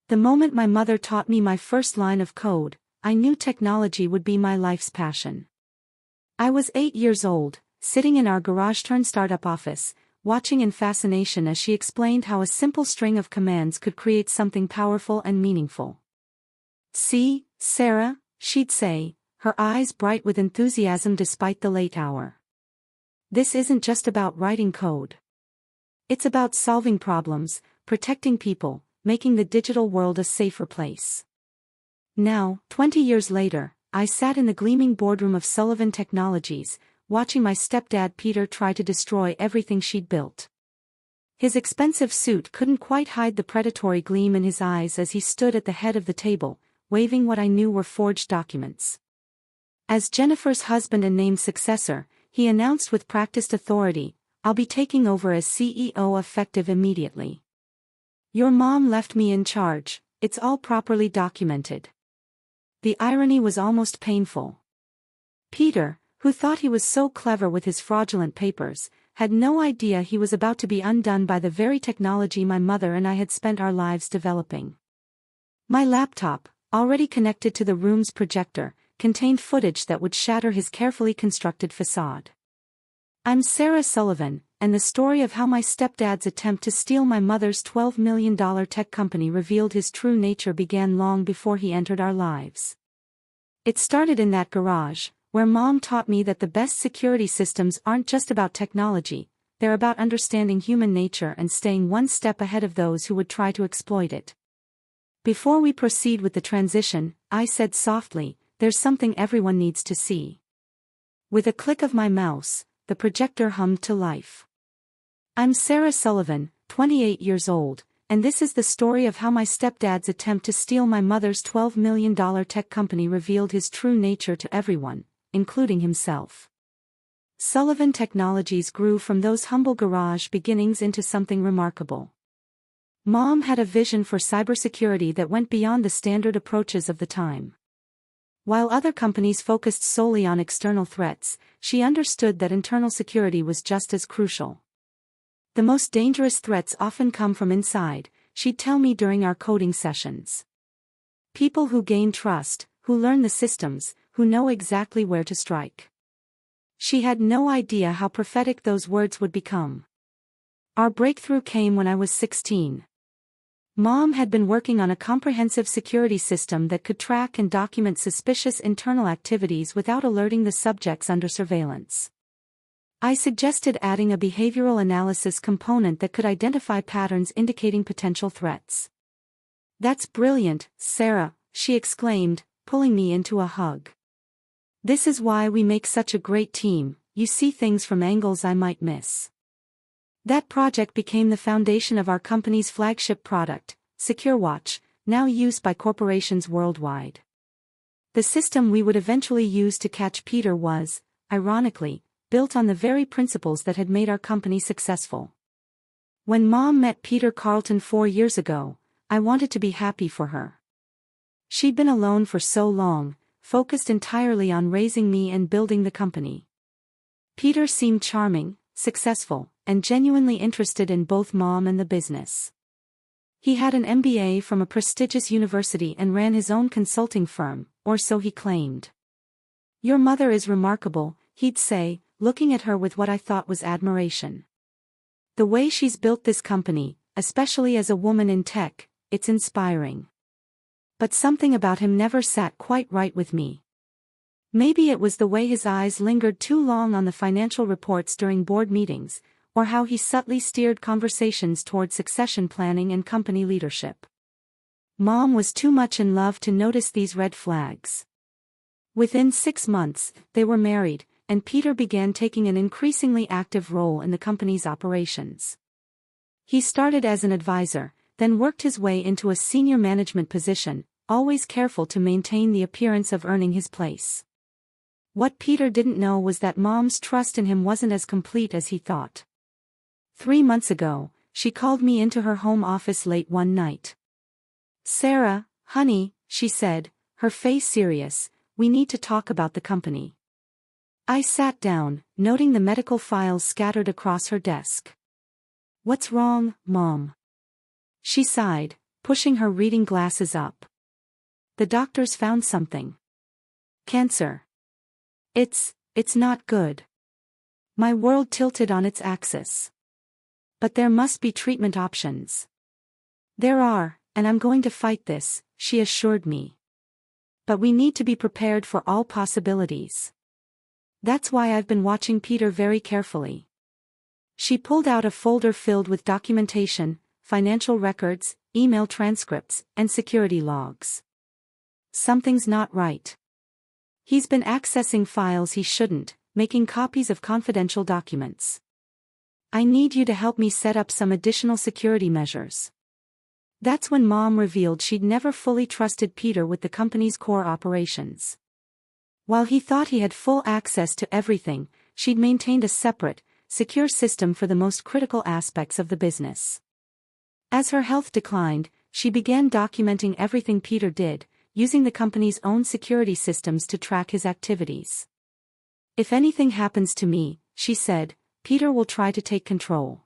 The moment my mother taught me my first line of code, I knew technology would be my life's passion. I was 8 years old, sitting in our garage-turned-startup office, watching in fascination as she explained how a simple string of commands could create something powerful and meaningful. "See, Sarah," she'd say, her eyes bright with enthusiasm despite the late hour. "This isn't just about writing code. It's about solving problems, protecting people, making the digital world a safer place." Now, 20 years later, I sat in the gleaming boardroom of Sullivan Technologies, watching my stepdad Peter try to destroy everything she'd built. His expensive suit couldn't quite hide the predatory gleam in his eyes as he stood at the head of the table, waving what I knew were forged documents. As Jennifer's husband and named successor, he announced with practiced authority, "I'll be taking over as CEO effective immediately. Your mom left me in charge, it's all properly documented." The irony was almost painful. Peter, who thought he was so clever with his fraudulent papers, had no idea he was about to be undone by the very technology my mother and I had spent our lives developing. My laptop, already connected to the room's projector, contained footage that would shatter his carefully constructed facade. I'm Sarah Sullivan, and the story of how my stepdad's attempt to steal my mother's $12 million tech company revealed his true nature began long before he entered our lives. It started in that garage, where Mom taught me that the best security systems aren't just about technology, they're about understanding human nature and staying one step ahead of those who would try to exploit it. Before we proceed with the transition, I said softly, "There's something everyone needs to see." With a click of my mouse, the projector hummed to life. I'm Sarah Sullivan, 28 years old, and this is the story of how my stepdad's attempt to steal my mother's $12 million tech company revealed his true nature to everyone, including himself. Sullivan Technologies grew from those humble garage beginnings into something remarkable. Mom had a vision for cybersecurity that went beyond the standard approaches of the time. While other companies focused solely on external threats, she understood that internal security was just as crucial. The most dangerous threats often come from inside, she'd tell me during our coding sessions. People who gain trust, who learn the systems, who know exactly where to strike. She had no idea how prophetic those words would become. Our breakthrough came when I was 16. Mom had been working on a comprehensive security system that could track and document suspicious internal activities without alerting the subjects under surveillance. I suggested adding a behavioral analysis component that could identify patterns indicating potential threats. "That's brilliant, Sarah," she exclaimed, pulling me into a hug. "This is why we make such a great team, you see things from angles I might miss." That project became the foundation of our company's flagship product, SecureWatch, now used by corporations worldwide. The system we would eventually use to catch Peter was, ironically, built on the very principles that had made our company successful. When Mom met Peter Carlton 4 years ago, I wanted to be happy for her. She'd been alone for so long, focused entirely on raising me and building the company. Peter seemed charming, successful, and genuinely interested in both Mom and the business. He had an MBA from a prestigious university and ran his own consulting firm, or so he claimed. "Your mother is remarkable," he'd say, looking at her with what I thought was admiration. "The way she's built this company, especially as a woman in tech, it's inspiring." But something about him never sat quite right with me. Maybe it was the way his eyes lingered too long on the financial reports during board meetings, or how he subtly steered conversations toward succession planning and company leadership. Mom was too much in love to notice these red flags. Within 6 months, they were married, and Peter began taking an increasingly active role in the company's operations. He started as an advisor, then worked his way into a senior management position, always careful to maintain the appearance of earning his place. What Peter didn't know was that Mom's trust in him wasn't as complete as he thought. 3 months ago, she called me into her home office late one night. "Sarah, honey," she said, her face serious, "we need to talk about the company." I sat down, noting the medical files scattered across her desk. "What's wrong, Mom?" She sighed, pushing her reading glasses up. The doctors found something. Cancer. It's not good. My world tilted on its axis. But there must be treatment options. There are, and I'm going to fight this, she assured me. But we need to be prepared for all possibilities. That's why I've been watching Peter very carefully. She pulled out a folder filled with documentation, financial records, email transcripts, and security logs. Something's not right. He's been accessing files he shouldn't, making copies of confidential documents. I need you to help me set up some additional security measures. That's when Mom revealed she'd never fully trusted Peter with the company's core operations. While he thought he had full access to everything, she'd maintained a separate, secure system for the most critical aspects of the business. As her health declined, she began documenting everything Peter did, using the company's own security systems to track his activities. If anything happens to me, she said, Peter will try to take control.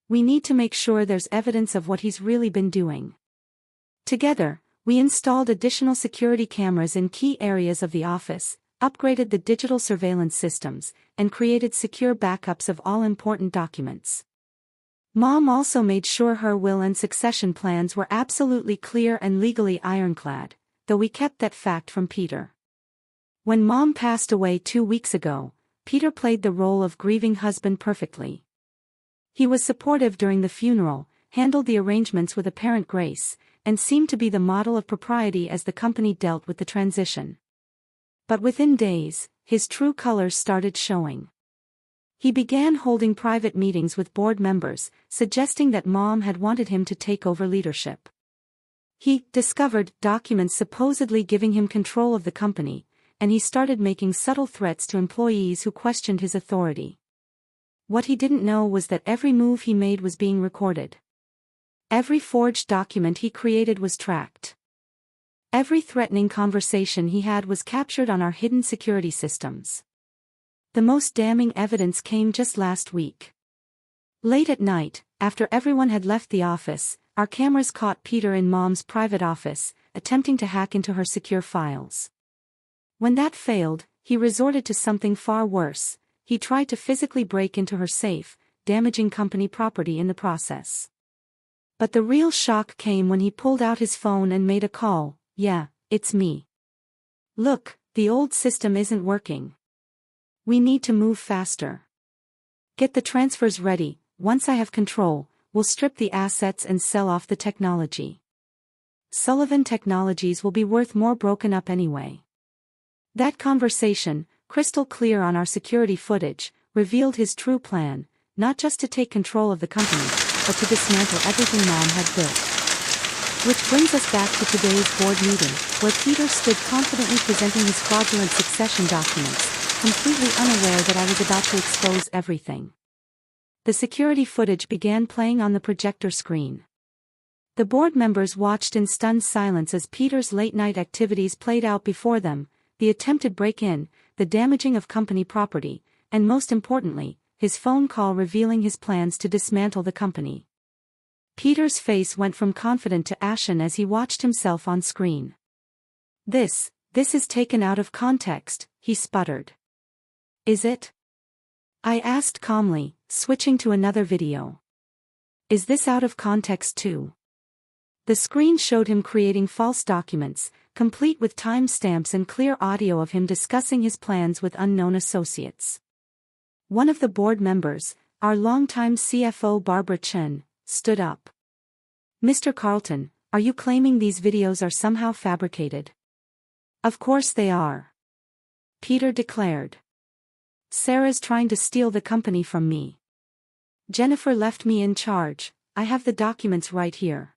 We need to make sure there's evidence of what he's really been doing. Together, we installed additional security cameras in key areas of the office, upgraded the digital surveillance systems, and created secure backups of all important documents. Mom also made sure her will and succession plans were absolutely clear and legally ironclad, though we kept that fact from Peter. When Mom passed away 2 weeks ago, Peter played the role of grieving husband perfectly. He was supportive during the funeral, handled the arrangements with apparent grace, and seemed to be the model of propriety as the company dealt with the transition. But within days, his true colors started showing. He began holding private meetings with board members, suggesting that Mom had wanted him to take over leadership. He discovered documents supposedly giving him control of the company, and he started making subtle threats to employees who questioned his authority. What he didn't know was that every move he made was being recorded. Every forged document he created was tracked. Every threatening conversation he had was captured on our hidden security systems. The most damning evidence came just last week. Late at night, after everyone had left the office, our cameras caught Peter in Mom's private office, attempting to hack into her secure files. When that failed, he resorted to something far worse. He tried to physically break into her safe, damaging company property in the process. But the real shock came when he pulled out his phone and made a call. Yeah, it's me. Look, the old system isn't working. We need to move faster. Get the transfers ready. Once I have control, we'll strip the assets and sell off the technology. Sullivan Technologies will be worth more broken up anyway. That conversation, crystal clear on our security footage, revealed his true plan, not just to take control of the company, but to dismantle everything Mom had built. Which brings us back to today's board meeting, where Peter stood confidently presenting his fraudulent succession documents, completely unaware that I was about to expose everything. The security footage began playing on the projector screen. The board members watched in stunned silence as Peter's late-night activities played out before them, the attempted break-in, the damaging of company property, and most importantly, his phone call revealing his plans to dismantle the company. Peter's face went from confident to ashen as he watched himself on screen. This is taken out of context," he sputtered. "Is it?" I asked calmly, switching to another video. "Is this out of context too?" The screen showed him creating false documents, complete with timestamps and clear audio of him discussing his plans with unknown associates. One of the board members, our longtime CFO Barbara Chen, stood up. "Mr. Carlton, are you claiming these videos are somehow fabricated?" "Of course they are," Peter declared. "Sarah's trying to steal the company from me. Jennifer left me in charge. I have the documents right here."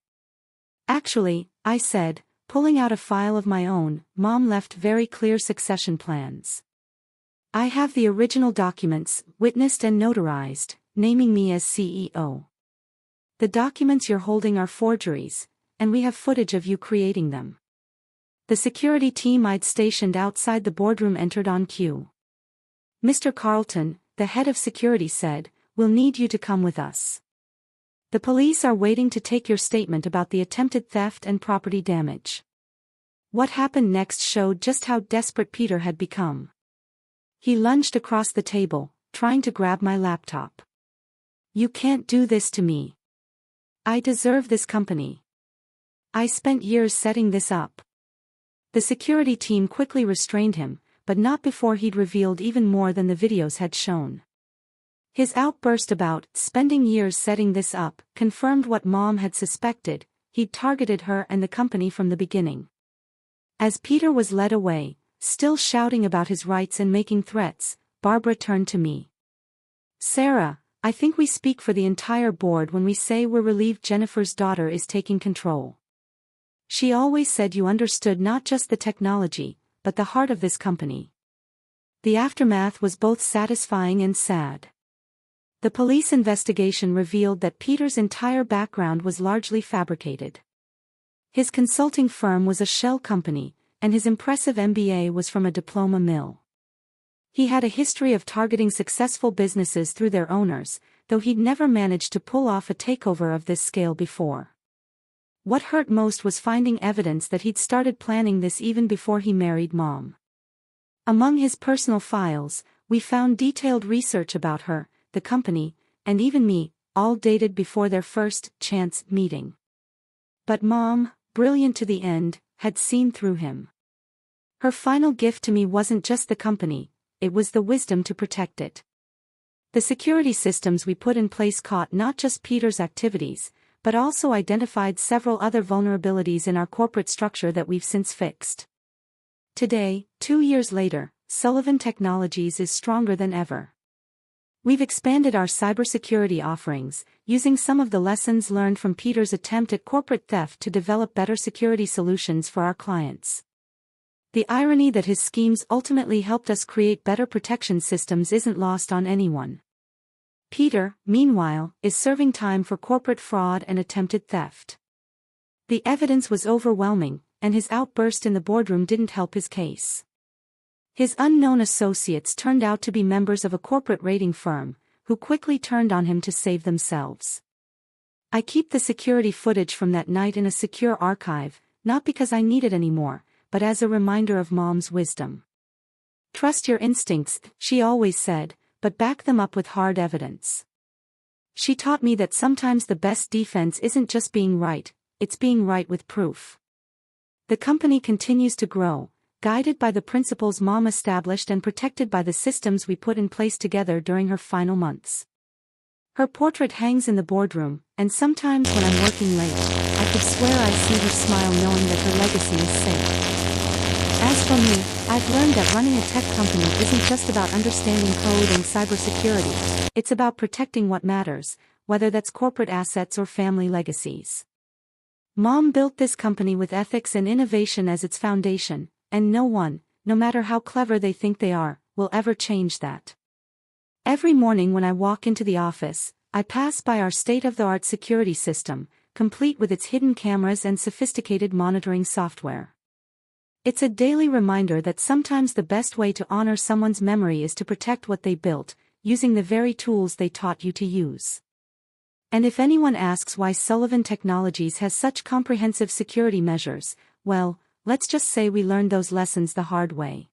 "Actually," I said, pulling out a file of my own, "Mom left very clear succession plans. I have the original documents, witnessed and notarized, naming me as CEO. The documents you're holding are forgeries, and we have footage of you creating them." The security team I'd stationed outside the boardroom entered on cue. "Mr. Carlton," the head of security said, "we'll need you to come with us." The police are waiting to take your statement about the attempted theft and property damage. What happened next showed just how desperate Peter had become. He lunged across the table, trying to grab my laptop. "You can't do this to me. I deserve this company. I spent years setting this up." The security team quickly restrained him, but not before he'd revealed even more than the videos had shown. His outburst about spending years setting this up confirmed what Mom had suspected: he'd targeted her and the company from the beginning. As Peter was led away, still shouting about his rights and making threats, Barbara turned to me. "Sarah, I think we speak for the entire board when we say we're relieved Jennifer's daughter is taking control. She always said you understood not just the technology, but the heart of this company." The aftermath was both satisfying and sad. The police investigation revealed that Peter's entire background was largely fabricated. His consulting firm was a shell company, and his impressive MBA was from a diploma mill. He had a history of targeting successful businesses through their owners, though he'd never managed to pull off a takeover of this scale before. What hurt most was finding evidence that he'd started planning this even before he married Mom. Among his personal files, we found detailed research about her, the company, and even me, all dated before their first chance meeting. But Mom, brilliant to the end, had seen through him. Her final gift to me wasn't just the company, it was the wisdom to protect it. The security systems we put in place caught not just Peter's activities, but also identified several other vulnerabilities in our corporate structure that we've since fixed. Today, 2 years later, Sullivan Technologies is stronger than ever. We've expanded our cybersecurity offerings, using some of the lessons learned from Peter's attempt at corporate theft to develop better security solutions for our clients. The irony that his schemes ultimately helped us create better protection systems isn't lost on anyone. Peter, meanwhile, is serving time for corporate fraud and attempted theft. The evidence was overwhelming, and his outburst in the boardroom didn't help his case. His unknown associates turned out to be members of a corporate rating firm, who quickly turned on him to save themselves. I keep the security footage from that night in a secure archive, not because I need it anymore, but as a reminder of Mom's wisdom. "Trust your instincts," she always said, but back them up with hard evidence. She taught me that sometimes the best defense isn't just being right, it's being right with proof. The company continues to grow, guided by the principles Mom established and protected by the systems we put in place together during her final months. Her portrait hangs in the boardroom, and sometimes when I'm working late, I could swear I see her smile knowing that her legacy is safe. As for me, I've learned that running a tech company isn't just about understanding code and cybersecurity, it's about protecting what matters, whether that's corporate assets or family legacies. Mom built this company with ethics and innovation as its foundation, and no one, no matter how clever they think they are, will ever change that. Every morning when I walk into the office, I pass by our state-of-the-art security system, complete with its hidden cameras and sophisticated monitoring software. It's a daily reminder that sometimes the best way to honor someone's memory is to protect what they built, using the very tools they taught you to use. And if anyone asks why Sullivan Technologies has such comprehensive security measures, well, let's just say we learned those lessons the hard way.